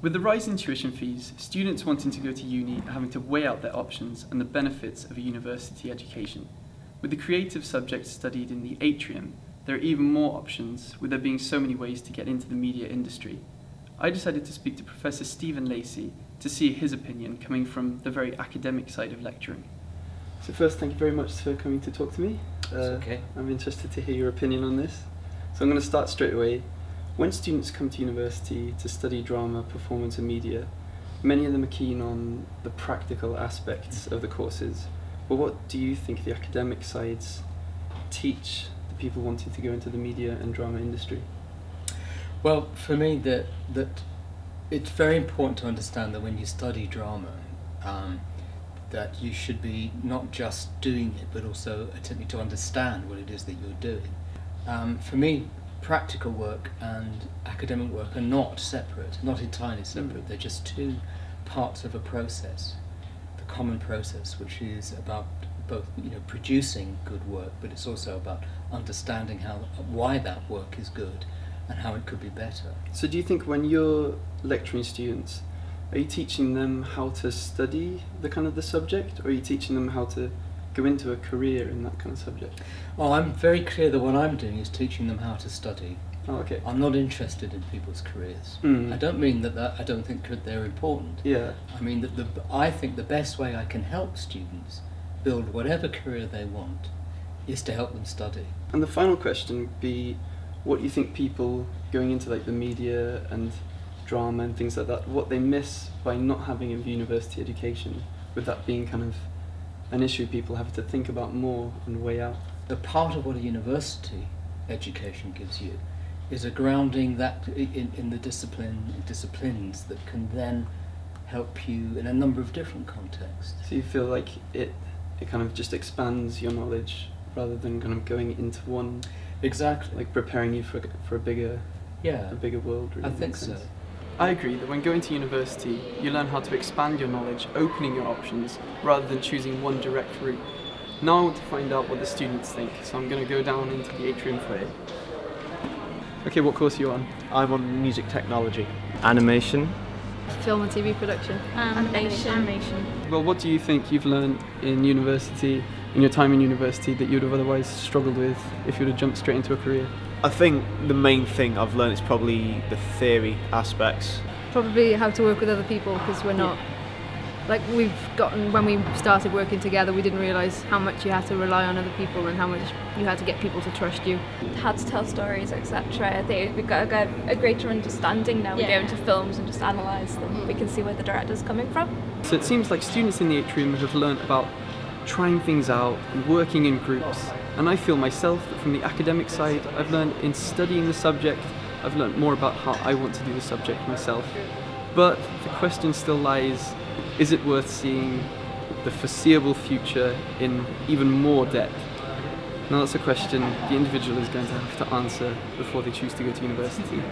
With the rise in tuition fees, students wanting to go to uni are having to weigh out their options and the benefits of a university education. With the creative subjects studied in the atrium, there are even more options, with there being so many ways to get into the media industry. I decided to speak to Professor Stephen Lacey to see his opinion coming from the very academic side of lecturing. So first, thank you very much for coming to talk to me. It's okay. I'm interested to hear your opinion on this. So I'm going to start straight away. When students come to university to study drama, performance and media, many of them are keen on the practical aspects of the courses. But what do you think the academic sides teach the people wanting to go into the media and drama industry? Well, for me, that it's very important to understand that when you study drama, that you should be not just doing it, but also attempting to understand what it is that you're doing. For me, practical work and academic work are not separate, not entirely separate. They're just two parts of a process, the common process, which is about both, producing good work, but it's also about understanding why that work is good and how it could be better. So do you think when you're lecturing students, are you teaching them how to study the subject, or are you teaching them how to go into a career in that kind of subject? Well, I'm very clear that what I'm doing is teaching them how to study. Oh, okay. I'm not interested in people's careers. I don't mean that I don't think they're important. Yeah. I mean that I think the best way I can help students build whatever career they want is to help them study. And the final question would be, what do you think people going into the media and drama and things like that, what they miss by not having a university education, with that being an issue people have to think about more and weigh out? The part of what a university education gives you is a grounding that in the disciplines that can then help you in a number of different contexts. So you feel like it just expands your knowledge rather than going into one? Exactly. Like preparing you for a bigger world, really. I think so. I agree that when going to university, you learn how to expand your knowledge, opening your options, rather than choosing one direct route. Now I want to find out what the students think, so I'm going to go down into the atrium foyer. Okay, what course are you on? I'm on music technology. Animation. Film and TV production. Animation. Well, what do you think you've learned in university, in your time in university, that you'd have otherwise struggled with if you would have jumped straight into a career? I think the main thing I've learned is probably the theory aspects. Probably how to work with other people, because we're not, when we started working together, we didn't realise how much you had to rely on other people and how much you had to get people to trust you. How to tell stories, etc. We've got a greater understanding now. We go into films and just analyse them. We can see where the director's coming from. So it seems like students in the atrium have learnt about trying things out and working in groups. And I feel myself that from the academic side, I've learned in studying the subject, I've learned more about how I want to do the subject myself. But the question still lies, is it worth seeing the foreseeable future in even more depth? Now that's a question the individual is going to have to answer before they choose to go to university.